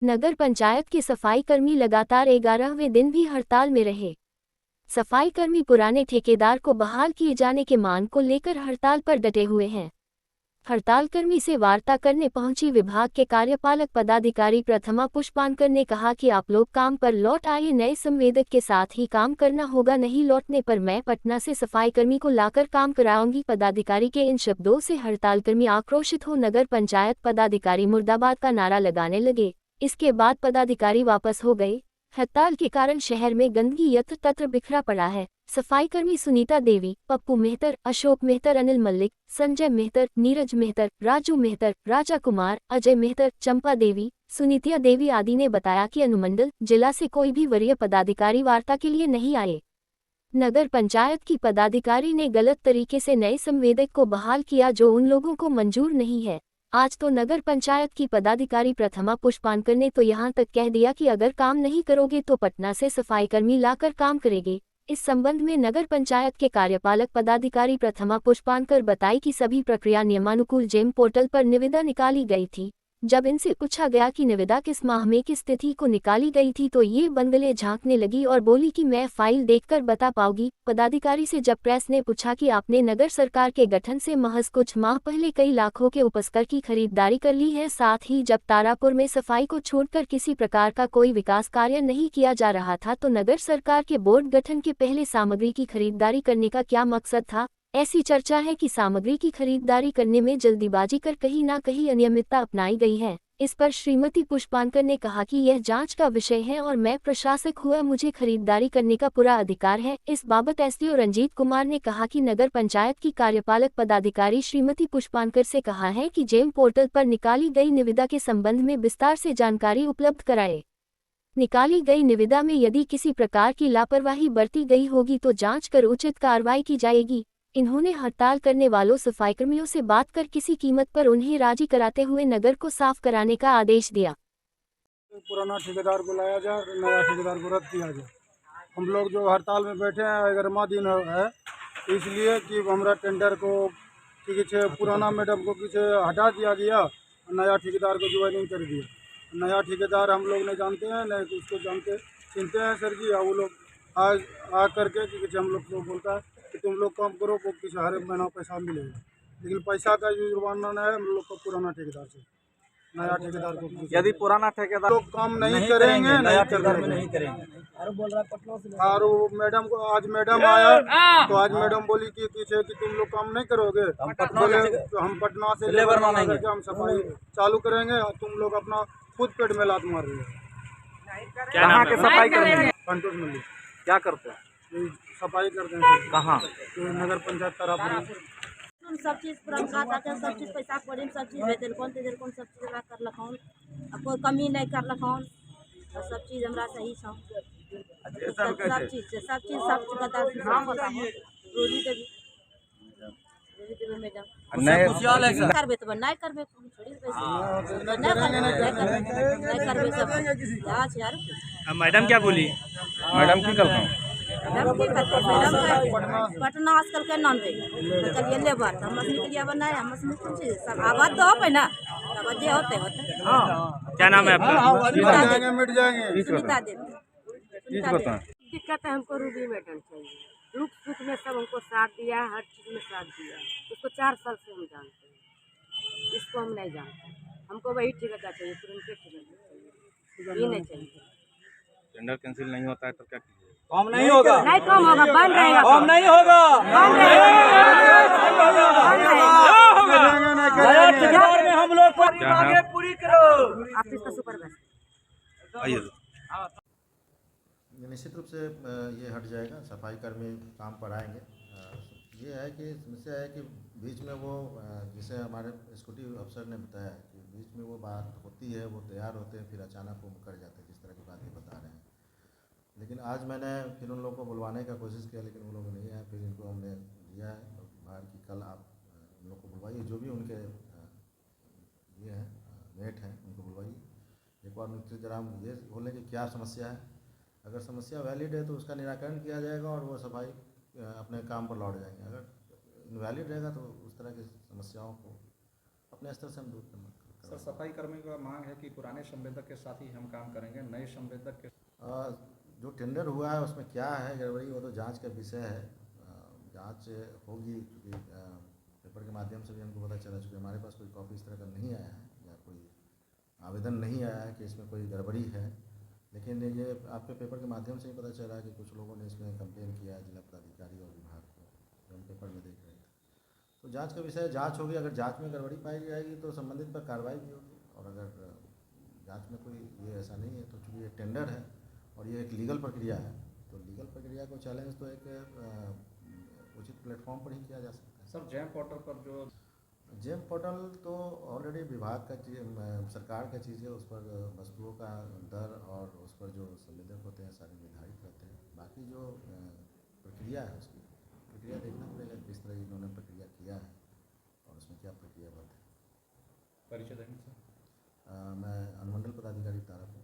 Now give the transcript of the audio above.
नगर पंचायत के सफाई कर्मी लगातार 11वें दिन भी हड़ताल में रहे। सफाई कर्मी पुराने ठेकेदार को बहाल किए जाने के मांग को लेकर हड़ताल पर डटे हुए हैं। हड़ताल कर्मी से वार्ता करने पहुंची विभाग के कार्यपालक पदाधिकारी प्रथमा पुष्पानकर ने कहा कि आप लोग काम पर लौट आए, नए संवेदक के साथ ही काम करना होगा, नहीं लौटने पर मैं पटना से सफाई कर्मी को लाकर काम कराऊंगी। पदाधिकारी के इन शब्दों से हड़ताल कर्मी आक्रोशित हो नगर पंचायत पदाधिकारी मुर्दाबाद का नारा लगाने लगे। इसके बाद पदाधिकारी वापस हो गए। हड़ताल के कारण शहर में गंदगी यत्र तत्र बिखरा पड़ा है। सफाई कर्मी सुनीता देवी, पप्पू मेहतर, अशोक मेहतर, अनिल मल्लिक, संजय मेहतर, नीरज मेहतर, राजू मेहतर, राजा कुमार, अजय मेहतर, चंपा देवी, सुनीतिया देवी आदि ने बताया कि अनुमंडल जिला से कोई भी वरीय पदाधिकारी वार्ता के लिए नहीं आए। नगर पंचायत की पदाधिकारी ने गलत तरीके से नए संवेदक को बहाल किया जो उन लोगों को मंजूर नहीं है। आज तो नगर पंचायत की पदाधिकारी प्रथमा पुष्पानकर ने तो यहां तक कह दिया कि अगर काम नहीं करोगे तो पटना से सफाई कर्मी लाकर काम करेंगे। इस संबंध में नगर पंचायत के कार्यपालक पदाधिकारी प्रथमा पुष्पानकर बताई कि सभी प्रक्रिया नियमानुकूल जेम पोर्टल पर निविदा निकाली गई थी। जब इनसे पूछा गया कि निविदा किस माह में किस तिथि को निकाली गई थी तो ये बंगले झांकने लगी और बोली कि मैं फाइल देखकर बता पाऊंगी। पदाधिकारी से जब प्रेस ने पूछा कि आपने नगर सरकार के गठन से महज कुछ माह पहले कई लाखों के उपस्कर की खरीदारी कर ली है, साथ ही जब तारापुर में सफाई को छोड़कर किसी प्रकार का कोई विकास कार्य नहीं किया जा रहा था तो नगर सरकार के बोर्ड गठन के पहले सामग्री की खरीदारी करने का क्या मकसद था। ऐसी चर्चा है कि सामग्री की खरीदारी करने में जल्दीबाजी कर कहीं ना कहीं अनियमितता अपनाई गई है। इस पर श्रीमती पुष्पानकर ने कहा कि यह जांच का विषय है और मैं प्रशासक हुआ मुझे खरीदारी करने का पूरा अधिकार है। इस बाबत एसडीओ रंजीत कुमार ने कहा कि नगर पंचायत की कार्यपालक पदाधिकारी श्रीमती पुष्पानकर से कहा है कि जेम पोर्टल पर निकाली गई निविदा के संबंध में विस्तार से जानकारी उपलब्ध कराए। निकाली गई निविदा में यदि किसी प्रकार की लापरवाही बरती गई होगी तो जांच कर उचित कार्रवाई की जाएगी। इन्होंने हड़ताल करने वालों सफाईकर्मियों से बात कर किसी कीमत पर उन्हें राजी कराते हुए नगर को साफ कराने का आदेश दिया। पुराना ठेकेदार को लाया जाए, नया ठेकेदार को रद्द किया जाए। हम लोग जो हड़ताल में बैठे हैं 11वां दिन है, इसलिए कि हमारा टेंडर को किसी पुराना मैडम को किसी हटा दिया गया, नया ठेकेदार को ज्वाइनिंग कर दिया। नया ठेकेदार हम लोग नहीं जानते हैं, नहीं उसको जानते चिनते हैं सर जी। और वो लोग आ करके कि हम लोग को बोलता है कि तुम लोग काम करो, को किसी हर महीना पैसा मिलेगा, लेकिन पैसा का जुर्माना है हम लोग को पुराना ठेकेदार से। नया ठेकेदार को यदि पुराना ठेकेदार लोग काम नहीं करेंगे, नया ठेकेदार में नहीं करेंगे। और वो मैडम को आज मैडम आया तो आज मैडम बोली कि पीछे कि तुम लोग काम नहीं करोगे, बोले तो हम पटना से लेबर मंगा करके हम सफाई चालू करेंगे और तुम लोग अपना खुद पेट में लात मार रहे हो। कहाँ के सफाई कर्मी? कंटोज मिली क्या करते हैं? सफाई करते हैं कहाँ? तो नगर पंचायत तारापुर। सब चीज पुरनका था, सब चीज पैसा कौड़ी सब चीज भेजल कौन तेजल कौन सब चीज हमरा कर लखौन, कोई कमी नहीं कर लखौन, सब चीज हमरा सही छ। सब चीज बता रोजी देवी मैडम नहीं करबे तो नहीं करबे छोड़ी पैसे नहीं करबे सब जांच यार। मैडम क्या बोली? मैडम की कल पटना आजकल के नाम दे चलिए लेबर हम निकलिए बनाए हम चीज सब आबाद तो हो ना, तब जे होते क्या नाम है आपका? मिट जाएंगे। सुनीता देवी। दिक्कत है हमको रूबी मैडम चाहिए, दुख सुख में सब हमको साथ दिया, हर चीज़ में साथ दिया। उसको 4 साल से हम जानते हैं, इसको हम नहीं जानते। हमको वही ठेकेदार चाहिए, तुरंत ठेकेदार चाहिए, ये नहीं चाहिए। टेंडर कैंसिल नहीं होता है तो क्या कीजिए? काम नहीं होगा, नहीं कम होगा, बंद रहेगा, काम नहीं होगा, में हम लोग आगे पूरी करो। ऑफिस का सुपरवाइजर आइए निश्चित रूप से ये हट जाएगा, सफाई कर्मी काम पर आएंगे। ये है कि समस्या है कि बीच में वो जिसे हमारे एक्जीक्यूटिव अफसर ने बताया कि बीच में वो बात होती है, वो तैयार होते हैं, फिर अचानक वो मुकर जाते हैं, जिस तरह की बात ये बता रहे हैं। लेकिन आज मैंने फिर उन लोगों को बुलवाने का कोशिश किया, लेकिन वो लोग नहीं आए। फिर इनको हमने दिया है बाहर की, कल आप उन लोग को बुलवाइए, जो भी उनके ये हैं नेट हैं उनको बुलवाइए, एक बार उनसे जरा हम ये बोलें कि क्या समस्या है। अगर समस्या वैलिड है तो उसका निराकरण किया जाएगा और वो सफाई अपने काम पर लौट जाएंगे। अगर इनवैलिड रहेगा तो उस तरह की समस्याओं को अपने स्तर से हम दूर करना सर सफाई कर्मियों का मांग है कि पुराने संवेदक के साथ ही हम काम करेंगे, नए संवेदक के जो टेंडर हुआ है उसमें क्या है गड़बड़ी, वो तो जांच का विषय है। जांच होगी, क्योंकि पेपर के माध्यम से भी हमको पता चला, चूँकि हमारे पास कोई कॉपी इस तरह का नहीं आया है या कोई आवेदन नहीं आया है कि इसमें कोई गड़बड़ी है, लेकिन ये आपके पेपर के माध्यम से ही पता चला है कि कुछ लोगों ने इसमें कंप्लेन किया है जिला पदाधिकारी और विभाग को, जो हम पेपर में देख रहे थे। तो जांच का विषय जांच होगी, अगर जांच में गड़बड़ी पाई जाएगी तो संबंधित पर कार्रवाई भी होगी, और अगर जांच में कोई ये ऐसा नहीं है तो चूँकि ये टेंडर है और ये एक लीगल प्रक्रिया है, तो लीगल प्रक्रिया को चैलेंज तो एक उचित प्लेटफॉर्म पर ही किया जा सकता है। सर जेम पोर्टल पर जो जेम पोर्टल तो ऑलरेडी विभाग का सरकार का चीज़ है, उस पर वस्तुओं का दर और उस पर जो संवेदक होते हैं सारे निर्धारित रहते हैं। बाकी जो प्रक्रिया है उसकी प्रक्रिया देखना पड़ेगा, किस तरह इन्होंने प्रक्रिया किया है और उसमें क्या प्रक्रिया है। परिचय देंगे सर। मैं अनुमंडल पदाधिकारी तारापुर।